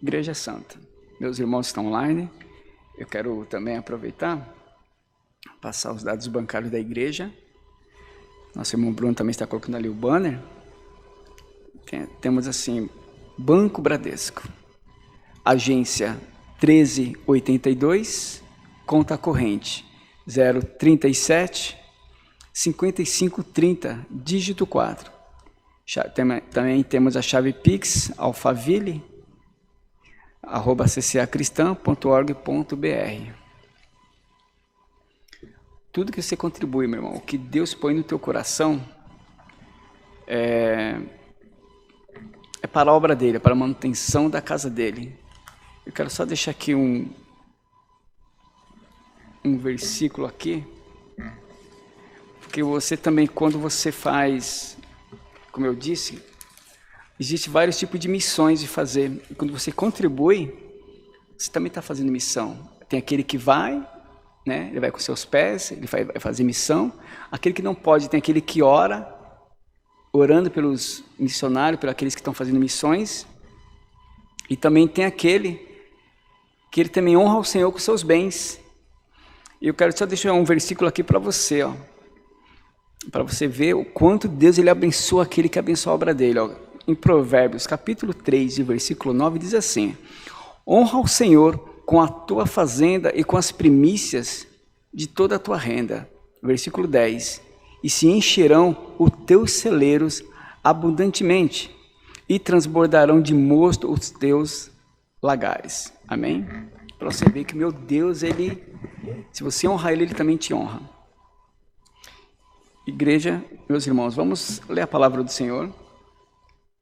Igreja Santa. Meus irmãos estão online. Eu quero também aproveitar, passar os dados bancários da igreja. Nosso irmão Bruno também está colocando ali o banner. Temos assim, Banco Bradesco, agência 1382, conta corrente 037 5530, dígito 4. Também temos a chave Pix, alfaville@ccacristã.org.br. Tudo que você contribui, meu irmão, o que Deus põe no teu coração, é para a obra dele, é para a manutenção da casa dele. Eu quero só deixar aqui um versículo aqui, porque você também, quando você faz, como eu disse, existem vários tipos de missões de fazer. E quando você contribui, você também está fazendo missão. Tem aquele que vai, né? Ele vai com seus pés, ele vai fazer missão. Aquele que não pode, tem aquele que ora, orando pelos missionários, pelos aqueles que estão fazendo missões. E também tem aquele que ele também honra o Senhor com seus bens. E eu quero só deixar um versículo aqui para você, ó, para você ver o quanto Deus ele abençoa aquele que abençoa a obra dele. Ó. Em Provérbios, capítulo 3, versículo 9, diz assim: honra o Senhor com a tua fazenda e com as primícias de toda a tua renda. Versículo 10: e se encherão os teus celeiros abundantemente, e transbordarão de mosto os teus lagares. Amém? Para você ver que meu Deus, ele, se você honrar ele, ele também te honra. Igreja, meus irmãos, vamos ler a palavra do Senhor,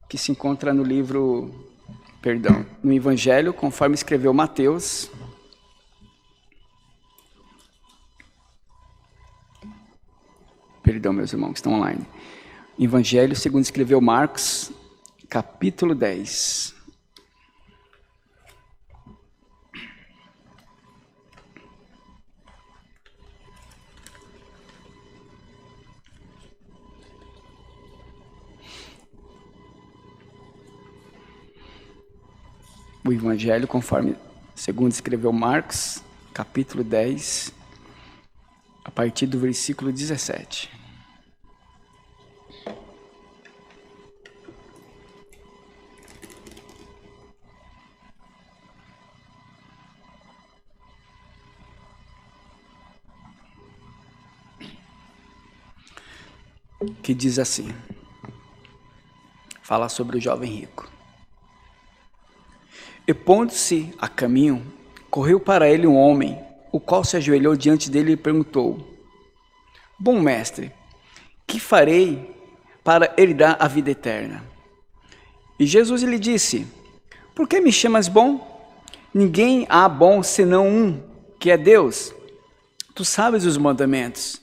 que se encontra no livro, no Evangelho, conforme escreveu Mateus. Perdão, meus irmãos que estão online. Evangelho segundo escreveu Marcos, capítulo 10. O Evangelho, conforme segundo escreveu Marcos, capítulo 10, a partir do versículo 17. Que diz assim, fala sobre o jovem rico. E pondo-se a caminho, correu para ele um homem, o qual se ajoelhou diante dele e perguntou: bom mestre, que farei para herdar a vida eterna? E Jesus lhe disse: por que me chamas bom? Ninguém há bom senão um, que é Deus. Tu sabes os mandamentos: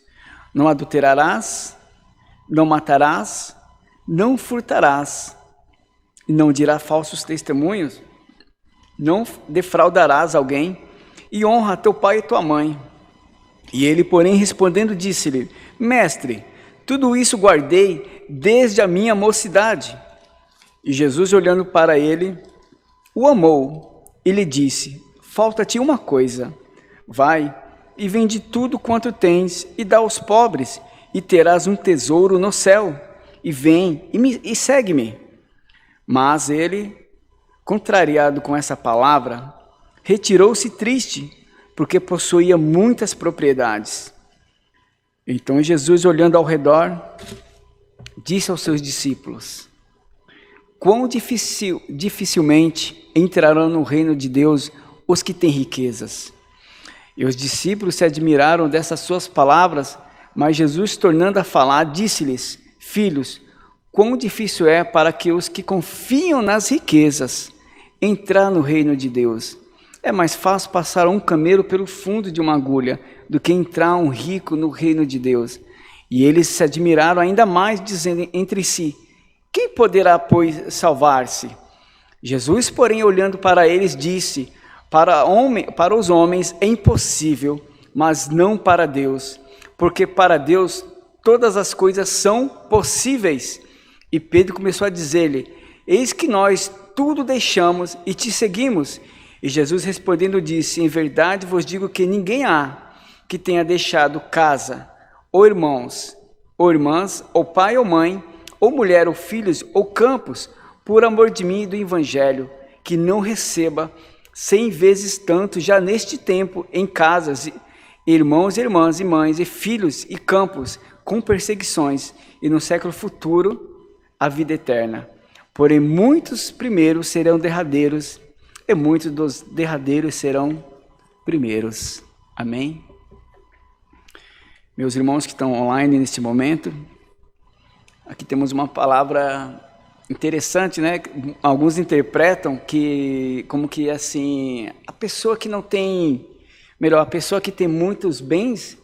não adulterarás, não matarás, não furtarás, não dirás falsos testemunhos, não defraudarás alguém, e honra teu pai e tua mãe. E ele, porém, respondendo, disse-lhe: mestre, tudo isso guardei desde a minha mocidade. E Jesus, olhando para ele, o amou e lhe disse: falta-te uma coisa, vai e vende tudo quanto tens e dá aos pobres, e terás um tesouro no céu, e vem e segue-me. Mas ele, contrariado com essa palavra, retirou-se triste, porque possuía muitas propriedades. Então Jesus, olhando ao redor, disse aos seus discípulos: quão dificilmente entrarão no reino de Deus os que têm riquezas. E os discípulos se admiraram dessas suas palavras, mas Jesus, tornando a falar, disse-lhes: filhos, quão difícil é para que os que confiam nas riquezas entrar no reino de Deus. É mais fácil passar um camelo pelo fundo de uma agulha do que entrar um rico no reino de Deus. E eles se admiraram ainda mais, dizendo entre si: quem poderá, pois, salvar-se? Jesus, porém, olhando para eles, disse: para os homens é impossível, mas não para Deus, porque para Deus todas as coisas são possíveis. E Pedro começou a dizer-lhe: eis que nós tudo deixamos e te seguimos. E Jesus respondendo disse, em verdade vos digo que ninguém há que tenha deixado casa, ou irmãos, ou irmãs, ou pai ou mãe, ou mulher, ou filhos, ou campos, por amor de mim e do evangelho, que não receba 100 vezes tanto já neste tempo em casas, irmãos, irmãs e mães, e filhos e campos, com perseguições, e no século futuro a vida eterna. Porém muitos primeiros serão derradeiros, e muitos dos derradeiros serão primeiros. Amém? Meus irmãos que estão online neste momento, aqui temos uma palavra interessante, né? Alguns interpretam que como que assim, a pessoa que não tem, melhor, a pessoa que tem muitos bens,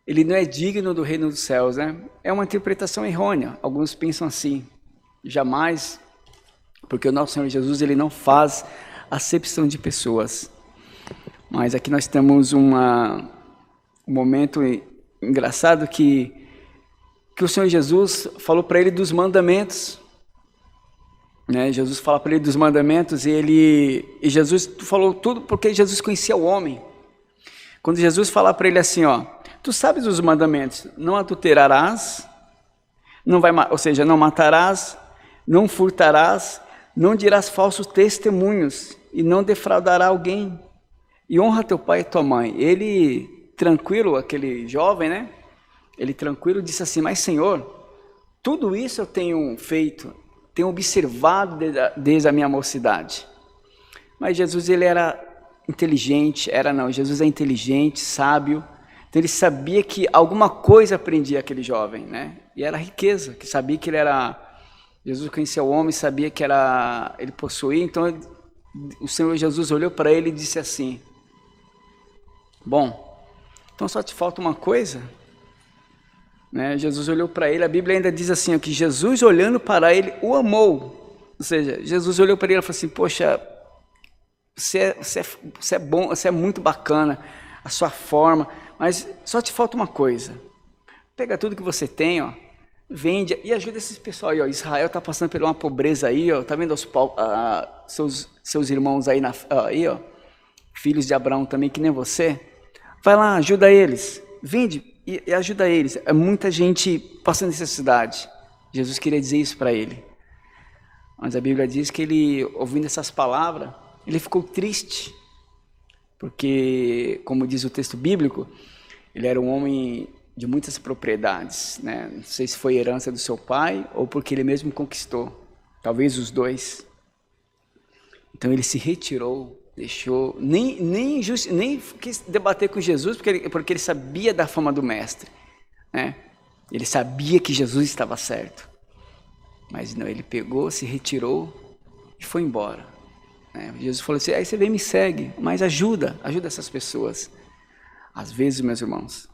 ele não é digno do reino dos céus, né? É uma interpretação errônea. Alguns pensam assim. Jamais, porque o nosso Senhor Jesus, ele não faz acepção de pessoas. Mas aqui nós temos um momento engraçado que o Senhor Jesus falou para ele dos mandamentos, né? Jesus fala para ele dos mandamentos e Jesus falou tudo porque Jesus conhecia o homem. Quando Jesus fala para ele assim, ó, tu sabes os mandamentos, não adulterarás, ou seja, não matarás, não furtarás, não dirás falsos testemunhos e não defraudará alguém, e honra teu pai e tua mãe. Ele tranquilo, aquele jovem, né? Ele tranquilo disse assim, mas Senhor, tudo isso eu tenho feito, tenho observado desde a minha mocidade. Mas Jesus, ele era inteligente, Jesus é inteligente, sábio, então ele sabia que alguma coisa prendia aquele jovem, né? E era a riqueza, que sabia que Jesus conhecia o homem, sabia que ele possuía, então o Senhor Jesus olhou para ele e disse assim, bom, então só te falta uma coisa, né? Jesus olhou para ele, a Bíblia ainda diz assim, ó, que Jesus olhando para ele o amou, ou seja, Jesus olhou para ele e falou assim, poxa, você é bom, você é muito bacana, a sua forma, mas só te falta uma coisa, pega tudo que você tem, ó, vende e ajuda esses pessoal aí, ó. Israel está passando por uma pobreza aí, ó, tá vendo seus irmãos aí, aí, ó, filhos de Abraão também, que nem você, vai lá, ajuda eles, vende e ajuda eles, é muita gente passando necessidade. Jesus queria dizer isso para ele, mas a Bíblia diz que ele, ouvindo essas palavras, ele ficou triste, porque, como diz o texto bíblico, ele era um homem de muitas propriedades, né? Não sei se foi herança do seu pai ou porque ele mesmo conquistou, talvez os dois. Então ele se retirou, deixou, nem quis debater com Jesus porque ele sabia da fama do mestre, né? Ele sabia que Jesus estava certo, mas não, ele pegou, se retirou e foi embora, né? Jesus falou assim, aí você vem e me segue, mas ajuda essas pessoas. Às vezes, meus irmãos,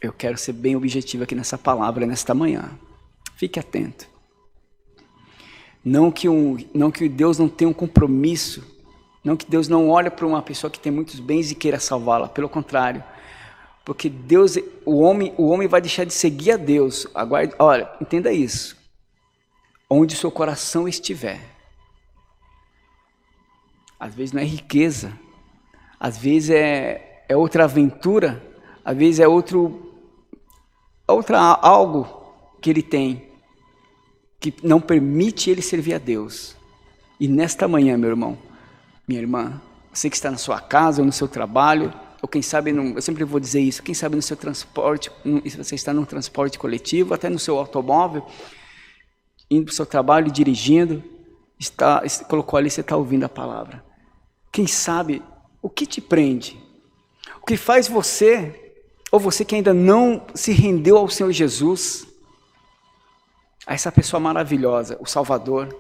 eu quero ser bem objetivo aqui nessa palavra, nesta manhã. Fique atento. Não que Deus não tenha um compromisso, não que Deus não olhe para uma pessoa que tem muitos bens e queira salvá-la, pelo contrário. Porque Deus, o homem vai deixar de seguir a Deus. Aguarde, olha, entenda isso. Onde seu coração estiver. Às vezes não é riqueza, às vezes é outra aventura, às vezes é algo que ele tem, que não permite ele servir a Deus. E nesta manhã, meu irmão, minha irmã, você que está na sua casa ou no seu trabalho, ou quem sabe, eu sempre vou dizer isso, quem sabe no seu transporte, se você está num transporte coletivo, até no seu automóvel, indo para o seu trabalho, dirigindo, colocou ali, você está ouvindo a palavra. Quem sabe, o que te prende? O que faz você, ou você que ainda não se rendeu ao Senhor Jesus, a essa pessoa maravilhosa, o Salvador,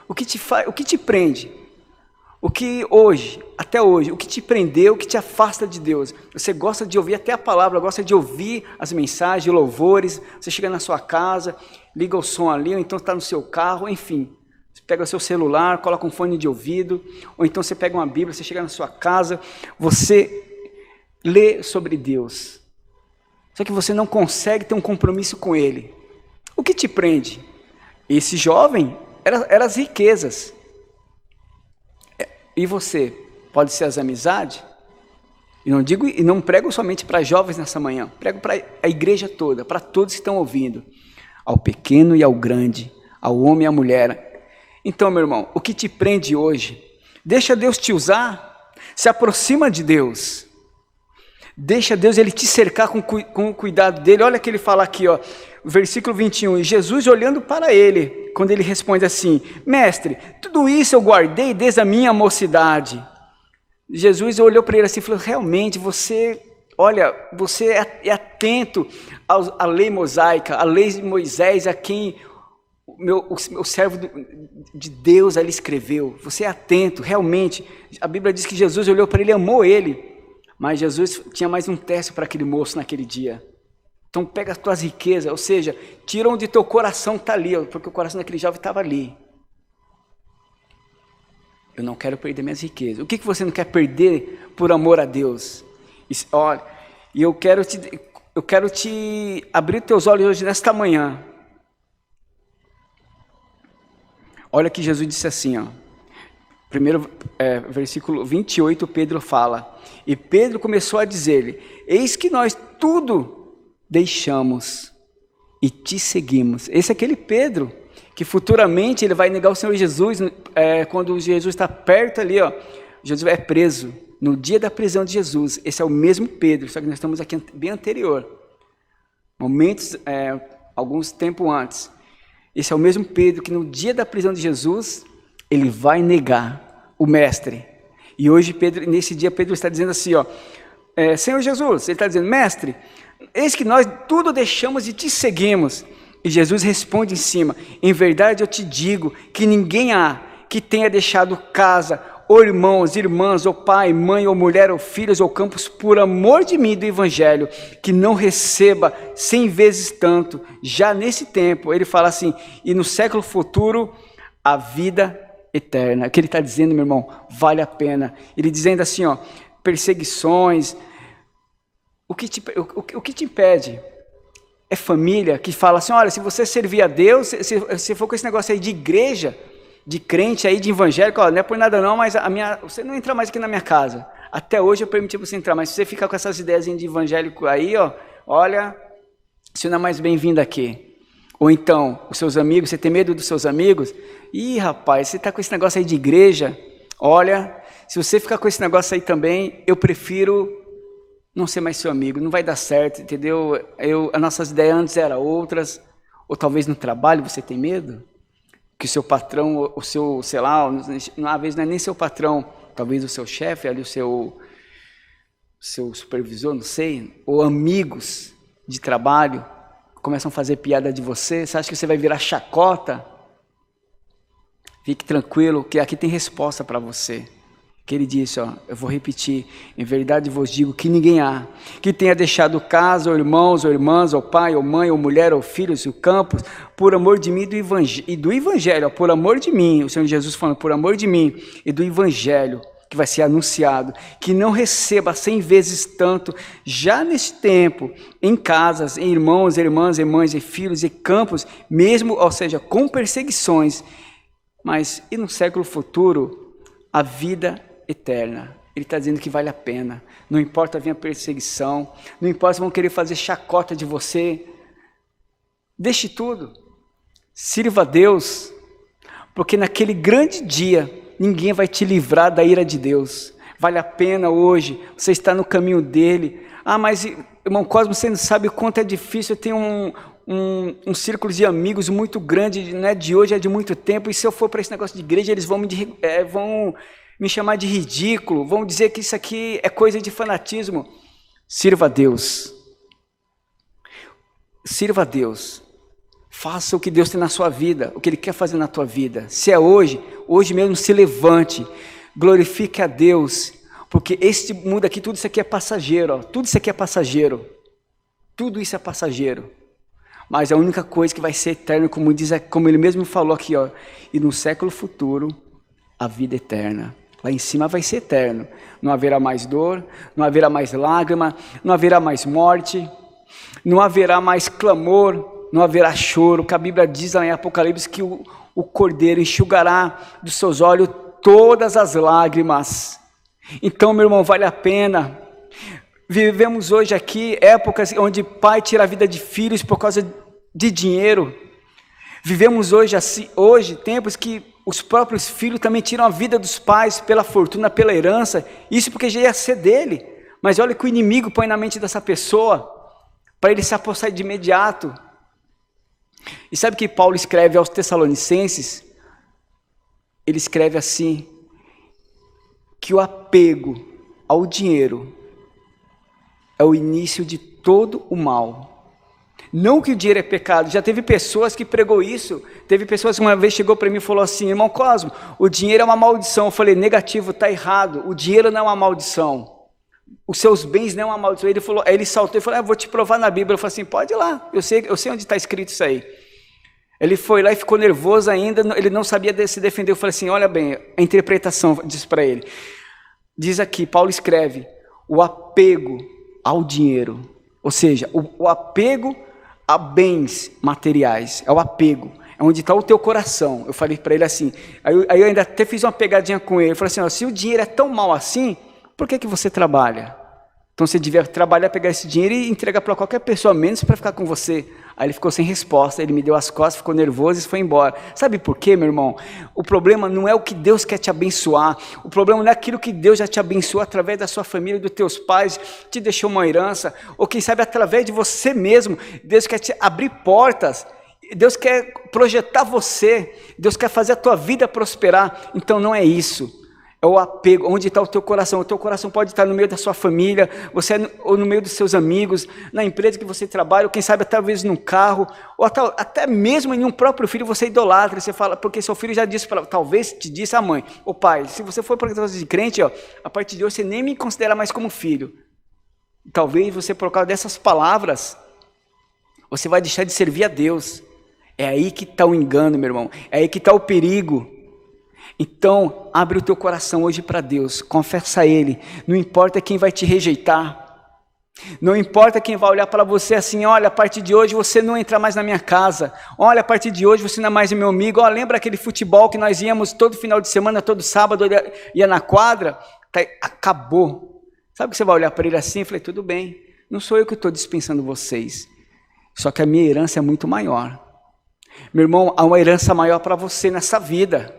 o que te prende? O que até hoje, o que te prendeu, o que te afasta de Deus? Você gosta de ouvir até a palavra, gosta de ouvir as mensagens, louvores, você chega na sua casa, liga o som ali, ou então está no seu carro, enfim. Você pega o seu celular, coloca um fone de ouvido, ou então você pega uma Bíblia, você chega na sua casa, você lê sobre Deus. Só que você não consegue ter um compromisso com Ele. O que te prende? Esse jovem era as riquezas. E você? Pode ser as amizades? E não prego somente para jovens nessa manhã, prego para a igreja toda, para todos que estão ouvindo, ao pequeno e ao grande, ao homem e à mulher. Então, meu irmão, o que te prende hoje? Deixa Deus te usar, se aproxima de Deus, deixa Deus ele te cercar com o cuidado dele. Olha que ele fala aqui, ó, versículo 21, e Jesus olhando para ele, quando ele responde assim, mestre, tudo isso eu guardei desde a minha mocidade. Jesus olhou para ele assim e falou, realmente você é atento à lei mosaica, à lei de Moisés, a quem o servo de Deus ali escreveu. Você é atento, realmente. A Bíblia diz que Jesus olhou para ele e amou ele. Mas Jesus tinha mais um teste para aquele moço naquele dia. Então pega as tuas riquezas, ou seja, tira onde teu coração está ali, porque o coração daquele jovem estava ali. Eu não quero perder minhas riquezas. O que você não quer perder por amor a Deus? Olha, e eu quero te abrir teus olhos hoje, nesta manhã. Olha que Jesus disse assim, ó. Primeiro, versículo 28, Pedro fala. E Pedro começou a dizer-lhe, eis que nós tudo deixamos e te seguimos. Esse é aquele Pedro que futuramente ele vai negar o Senhor Jesus, quando Jesus está perto ali, ó, Jesus é preso, no dia da prisão de Jesus. Esse é o mesmo Pedro, só que nós estamos aqui bem anterior, momentos, alguns tempos antes. Esse é o mesmo Pedro que no dia da prisão de Jesus, ele vai negar o mestre. E hoje, nesse dia, Pedro está dizendo assim, ó, Senhor Jesus, ele está dizendo, mestre, eis que nós tudo deixamos e te seguimos. E Jesus responde em cima, em verdade eu te digo que ninguém há que tenha deixado casa, ou irmãos, irmãs, ou pai, mãe, ou mulher, ou filhos, ou campos, por amor de mim e do evangelho, que não receba 100 vezes tanto, já nesse tempo. Ele fala assim, e no século futuro, a vida eterna. O que ele está dizendo, meu irmão, vale a pena. Ele dizendo assim, ó, perseguições, o que te impede? É família que fala assim, olha, se você servir a Deus, se for com esse negócio aí de igreja, de crente aí, de evangélico, ó, não é por nada não, mas você não entra mais aqui na minha casa. Até hoje eu permiti você entrar, mas se você ficar com essas ideias de evangélico aí, ó, olha, você não é mais bem-vindo aqui. Ou então, os seus amigos, você tem medo dos seus amigos? Ih, rapaz, você está com esse negócio aí de igreja, olha, se você ficar com esse negócio aí também, eu prefiro não ser mais seu amigo, não vai dar certo, entendeu? As nossas ideias antes eram outras, ou talvez no trabalho você tem medo, que o seu patrão, o seu, sei lá, às vezes não é nem seu patrão, talvez o seu chefe, ali o seu supervisor, não sei, ou amigos de trabalho, começam a fazer piada de você, você acha que você vai virar chacota? Fique tranquilo, que aqui tem resposta para você. Que ele disse, ó, eu vou repetir, em verdade vos digo que ninguém há que tenha deixado casa, ou irmãos, ou irmãs, ou pai, ou mãe, ou mulher, ou filhos, ou campos, por amor de mim e do evangelho, ó, por amor de mim, o Senhor Jesus falando, por amor de mim e do evangelho, que vai ser anunciado, que não receba 100 vezes tanto, já nesse tempo, em casas, em irmãos, irmãs, irmãs, e filhos, e campos, mesmo, ou seja, com perseguições, mas e no século futuro, a vida eterna. Ele está dizendo que vale a pena, não importa vir a perseguição, não importa se vão querer fazer chacota de você, deixe tudo, sirva a Deus, porque naquele grande dia, ninguém vai te livrar da ira de Deus. Vale a pena hoje, você está no caminho dele. Ah, mas irmão Cosmo, você não sabe o quanto é difícil, eu tenho um círculo de amigos muito grande, não é de hoje, é de muito tempo, e se eu for para esse negócio de igreja, eles vão me chamar de ridículo, vão dizer que isso aqui é coisa de fanatismo. Sirva a Deus. Sirva a Deus. Faça o que Deus tem na sua vida, o que Ele quer fazer na tua vida. Se é hoje mesmo se levante, glorifique a Deus, porque este mundo aqui, tudo isso aqui é passageiro, ó, tudo isso aqui é passageiro, tudo isso é passageiro, mas a única coisa que vai ser eterna, como Ele mesmo falou aqui, ó, e no século futuro, a vida eterna. Lá em cima vai ser eterno, não haverá mais dor, não haverá mais lágrima, não haverá mais morte, não haverá mais clamor, não haverá choro, que a Bíblia diz lá em Apocalipse que o Cordeiro enxugará dos seus olhos todas as lágrimas. Então, meu irmão, vale a pena. Vivemos hoje aqui épocas onde pai tira a vida de filhos por causa de dinheiro. Vivemos hoje tempos que os próprios filhos também tiram a vida dos pais pela fortuna, pela herança. Isso porque já ia ser dele. Mas olha o que o inimigo põe na mente dessa pessoa, para ele se apossar de imediato. E sabe o que Paulo escreve aos Tessalonicenses? Ele escreve assim, que o apego ao dinheiro é o início de todo o mal. Não que o dinheiro é pecado, já teve pessoas que pregou isso, teve pessoas que uma vez chegou para mim e falou assim, irmão Cosmo, o dinheiro é uma maldição. Eu falei, negativo, está errado, o dinheiro não é uma maldição. Os seus bens não é uma maldição. Aí ele saltou e falou, vou te provar na Bíblia. Eu falei assim, pode ir lá, eu sei onde está escrito isso aí. Ele foi lá e ficou nervoso ainda, ele não sabia se defender. Eu falei assim, olha bem, a interpretação diz para ele. Diz aqui, Paulo escreve, o apego ao dinheiro, ou seja, o apego a bens materiais, é o apego, é onde está o teu coração. Eu falei para ele assim, aí eu ainda até fiz uma pegadinha com ele, eu falei assim, se o dinheiro é tão mal assim, por que você trabalha? Então você devia trabalhar, pegar esse dinheiro e entregar para qualquer pessoa, menos para ficar com você. Aí ele ficou sem resposta, ele me deu as costas, ficou nervoso e foi embora. Sabe por quê, meu irmão? O problema não é o que Deus quer te abençoar, o problema não é aquilo que Deus já te abençoou através da sua família, dos teus pais, te deixou uma herança, ou quem sabe através de você mesmo. Deus quer te abrir portas, Deus quer projetar você, Deus quer fazer a tua vida prosperar. Então não é isso. É o apego, onde está o teu coração. O teu coração pode estar no meio da sua família, ou no meio dos seus amigos, na empresa que você trabalha, ou quem sabe talvez num carro, ou até mesmo em um próprio filho você idolatra. Você fala, porque seu filho já disse, talvez te disse a mãe, ô pai, se você for para casa de crente, a partir de hoje você nem me considera mais como filho. Talvez você, por causa dessas palavras, você vai deixar de servir a Deus. É aí que está o engano, meu irmão, é aí que está o perigo. Então, abre o teu coração hoje para Deus, confessa a Ele, não importa quem vai te rejeitar, não importa quem vai olhar para você assim, olha, a partir de hoje você não entra mais na minha casa, olha, a partir de hoje você não é mais meu amigo, olha, lembra aquele futebol que nós íamos todo final de semana, todo sábado, ia na quadra, acabou. Sabe que você vai olhar para ele assim e falei, tudo bem, não sou eu que estou dispensando vocês, só que a minha herança é muito maior. Meu irmão, há uma herança maior para você nessa vida.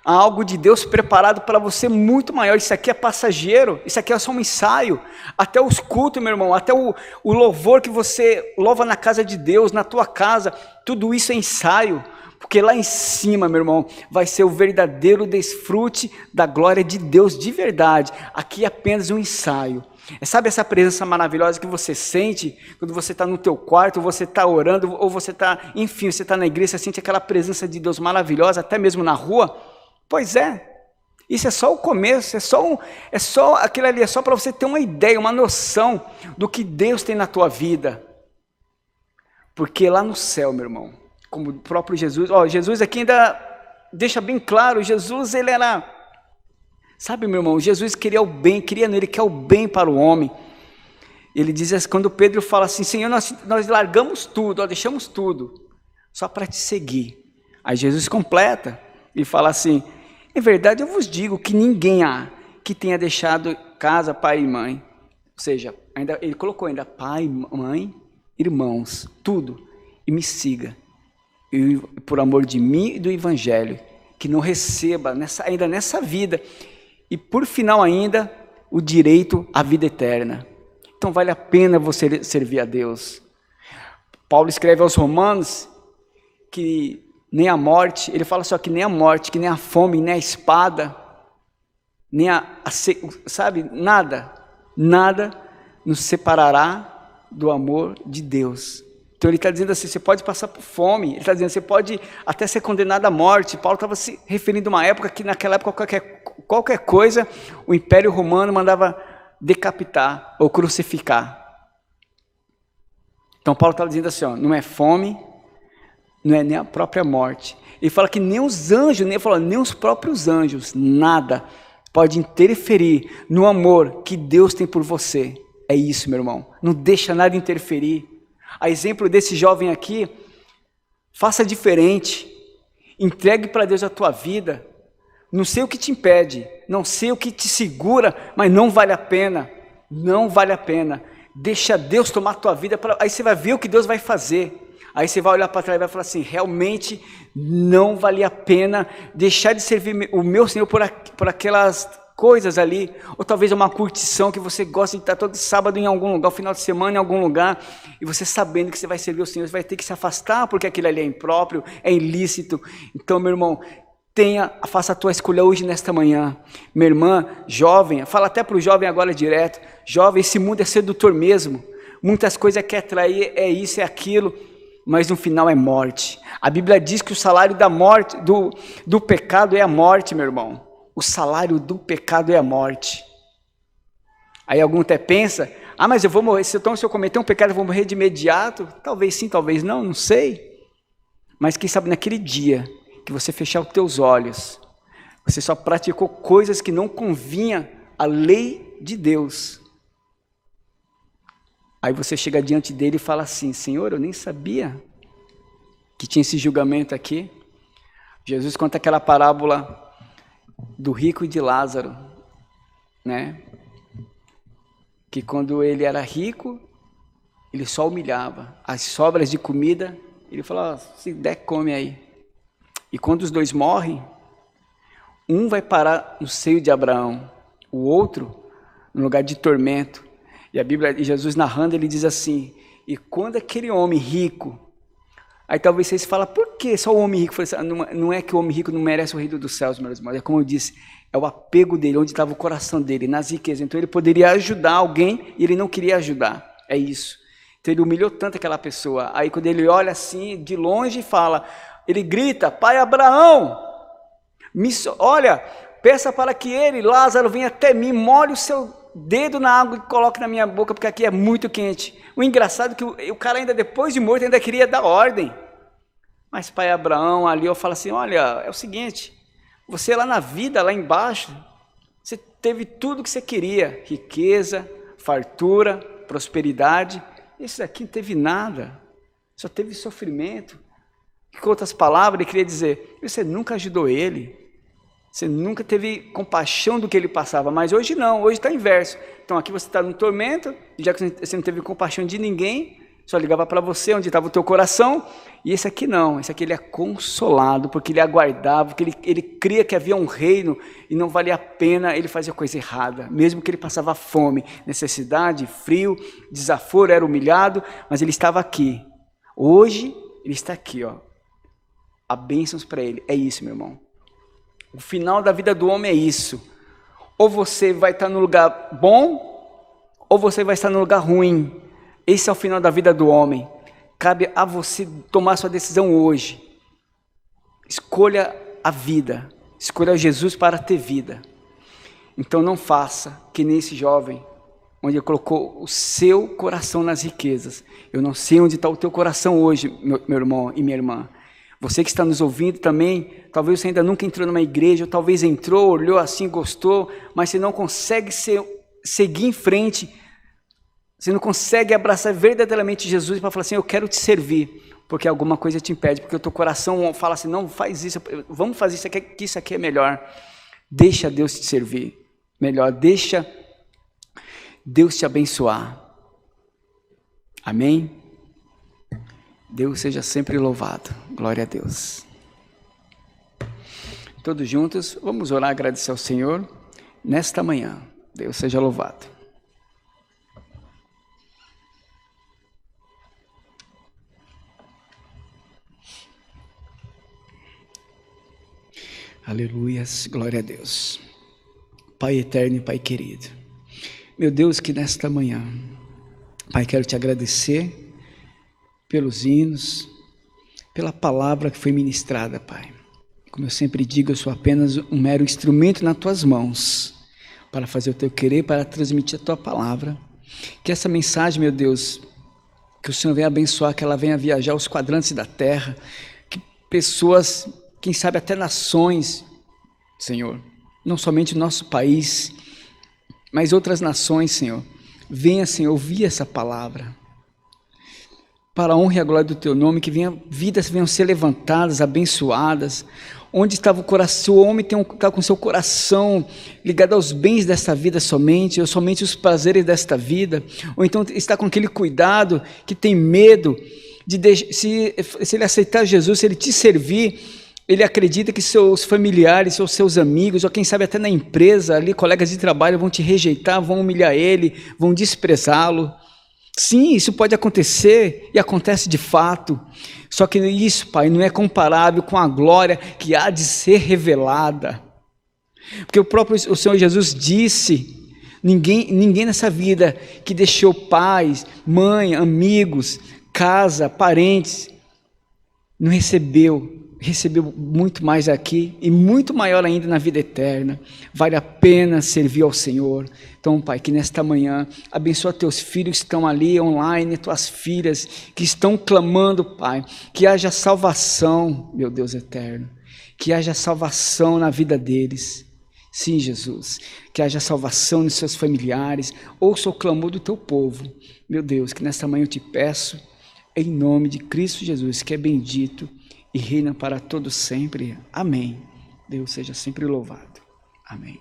Há algo de Deus preparado para você muito maior. Isso aqui é passageiro, isso aqui é só um ensaio. Até os cultos, meu irmão, até o louvor que você louva na casa de Deus, na tua casa, tudo isso é ensaio. Porque lá em cima, meu irmão, vai ser o verdadeiro desfrute da glória de Deus de verdade. Aqui é apenas um ensaio. Sabe essa presença maravilhosa que você sente quando você está no teu quarto, você está orando, ou você está, enfim, você está na igreja, você sente aquela presença de Deus maravilhosa, até mesmo na rua? Pois é, isso é só o começo, é só aquilo ali, é só para você ter uma ideia, uma noção do que Deus tem na tua vida. Porque lá no céu, meu irmão, como o próprio Jesus, Jesus aqui ainda deixa bem claro, Jesus ele era... Sabe, meu irmão, Jesus queria o bem, ele quer o bem para o homem. Ele diz assim, quando Pedro fala assim, Senhor, nós largamos tudo, deixamos tudo, só para te seguir. Aí Jesus completa e fala assim, em verdade eu vos digo que ninguém há que tenha deixado casa, pai e mãe. Ou seja, ele colocou ainda pai, mãe, irmãos, tudo, e me siga. E por amor de mim e do evangelho, que não receba ainda nessa vida, e por final ainda, o direito à vida eterna. Então vale a pena você servir a Deus. Paulo escreve aos Romanos que nem a morte, ele fala só que nem a morte, que nem a fome, nem a espada, nem sabe, nada nos separará do amor de Deus. Então ele está dizendo assim, você pode passar por fome, ele está dizendo, você pode até ser condenado à morte. Paulo estava se referindo a uma época que naquela época qualquer coisa, o Império Romano mandava decapitar ou crucificar. Então Paulo estava dizendo assim, não é fome, não é nem a própria morte. Ele fala que nem os anjos, nem os próprios anjos, nada pode interferir no amor que Deus tem por você. É isso, meu irmão, não deixa nada interferir. A exemplo desse jovem aqui, faça diferente, entregue para Deus a tua vida, Não sei o que te impede, não sei o que te segura, mas não vale a pena, não vale a pena. Deixa Deus tomar a tua vida, aí você vai ver o que Deus vai fazer. Aí você vai olhar para trás e vai falar assim, realmente não valia a pena deixar de servir o meu Senhor por aquelas coisas ali, ou talvez uma curtição que você gosta de estar todo sábado em algum lugar, final de semana em algum lugar, e você sabendo que você vai servir o Senhor, você vai ter que se afastar porque aquilo ali é impróprio, é ilícito. Então, meu irmão, faça a tua escolha hoje nesta manhã. Minha irmã, jovem, fala até para o jovem agora direto, jovem, esse mundo é sedutor mesmo, muitas coisas quer atrair, é isso, é aquilo, mas no final é morte. A Bíblia diz que o salário da morte, do pecado é a morte, meu irmão. O salário do pecado é a morte. Aí algum até pensa, mas eu vou morrer, se eu cometer um pecado eu vou morrer de imediato? Talvez sim, talvez não, não sei. Mas quem sabe naquele dia que você fechar os teus olhos, você só praticou coisas que não convinha à lei de Deus. Aí você chega diante dele e fala assim, Senhor, eu nem sabia que tinha esse julgamento aqui. Jesus conta aquela parábola do rico e de Lázaro, né? Que quando ele era rico, ele só humilhava. As sobras de comida, ele falava, se der, come aí. E quando os dois morrem, um vai parar no seio de Abraão, o outro no lugar de tormento. E a Bíblia, e Jesus narrando, ele diz assim, e quando aquele homem rico, aí talvez vocês falem, por que só o homem rico? Não é que o homem rico não merece o reino dos céus, meus irmãos, é como eu disse, é o apego dele, onde estava o coração dele, nas riquezas. Então ele poderia ajudar alguém e ele não queria ajudar, é isso. Então ele humilhou tanto aquela pessoa, aí quando ele olha assim, de longe e fala, ele grita, pai Abraão, olha, peça para que ele, Lázaro, venha até mim, molhe o seu dedo na água e coloque na minha boca, porque aqui é muito quente. O engraçado é que o cara ainda depois de morto ainda queria dar ordem. Mas pai Abraão ali, eu falo assim, olha, é o seguinte, você lá na vida, lá embaixo, você teve tudo que você queria, riqueza, fartura, prosperidade, isso aqui não teve nada, só teve sofrimento. Com outras palavras, ele queria dizer, você nunca ajudou ele, você nunca teve compaixão do que ele passava, mas hoje não, hoje está inverso. Então aqui você está no tormento, já que você não teve compaixão de ninguém, só ligava para você onde estava o teu coração, e esse aqui não, esse aqui ele é consolado, porque ele aguardava, porque ele cria que havia um reino, e não valia a pena ele fazer coisa errada, mesmo que ele passava fome, necessidade, frio, desaforo, era humilhado, mas ele estava aqui. Hoje ele está aqui, ó. Há bênçãos para ele, é isso, meu irmão. O final da vida do homem é isso. Ou você vai estar no lugar bom, ou você vai estar no lugar ruim. Esse é o final da vida do homem. Cabe a você tomar sua decisão hoje. Escolha a vida. Escolha Jesus para ter vida. Então não faça que nesse jovem, onde ele colocou o seu coração nas riquezas. Eu não sei onde está o teu coração hoje, meu irmão e minha irmã. Você que está nos ouvindo também, talvez você ainda nunca entrou numa igreja, ou talvez entrou, olhou assim, gostou, mas você não consegue seguir em frente, você não consegue abraçar verdadeiramente Jesus para falar assim, eu quero te servir, porque alguma coisa te impede, porque o teu coração fala assim, não, faz isso, vamos fazer isso aqui, que isso aqui é melhor. Deixa Deus te servir melhor, deixa Deus te abençoar. Amém? Deus seja sempre louvado. Glória a Deus. Todos juntos, vamos orar e agradecer ao Senhor nesta manhã. Deus seja louvado. Aleluias, glória a Deus. Pai eterno e Pai querido. Meu Deus, que nesta manhã, Pai, quero te agradecer pelos hinos, pela palavra que foi ministrada, Pai. Como eu sempre digo, eu sou apenas um mero instrumento nas tuas mãos, para fazer o teu querer, para transmitir a tua palavra. Que essa mensagem, meu Deus, que o Senhor venha abençoar, que ela venha viajar aos quadrantes da terra, que pessoas, quem sabe até nações, Senhor, não somente o nosso país, mas outras nações, Senhor, venha, Senhor, ouvir essa palavra. para a honra e a glória do teu nome, que vidas venham ser levantadas, abençoadas. Onde estava o coração, o homem está com seu coração ligado aos bens desta vida somente, ou somente os prazeres desta vida, ou então está com aquele cuidado que tem medo de se ele aceitar Jesus, se ele te servir, ele acredita que seus familiares, ou seus amigos, ou quem sabe até na empresa, ali, colegas de trabalho vão te rejeitar, vão humilhar ele, vão desprezá-lo. Sim, isso pode acontecer e acontece de fato, só que isso, Pai, não é comparável com a glória que há de ser revelada, porque o Senhor Jesus disse, ninguém nessa vida que deixou pais, mãe, amigos, casa, parentes, não recebeu muito mais aqui e muito maior ainda na vida eterna. Vale a pena servir ao Senhor. Então, Pai, que nesta manhã abençoa teus filhos que estão ali online, tuas filhas que estão clamando, Pai, que haja salvação, meu Deus eterno, que haja salvação na vida deles. Sim, Jesus, que haja salvação nos seus familiares. Ouça o clamor do teu povo. Meu Deus, que nesta manhã eu te peço, em nome de Cristo Jesus, que é bendito e reina para todos sempre. Amém. Deus seja sempre louvado. Amém.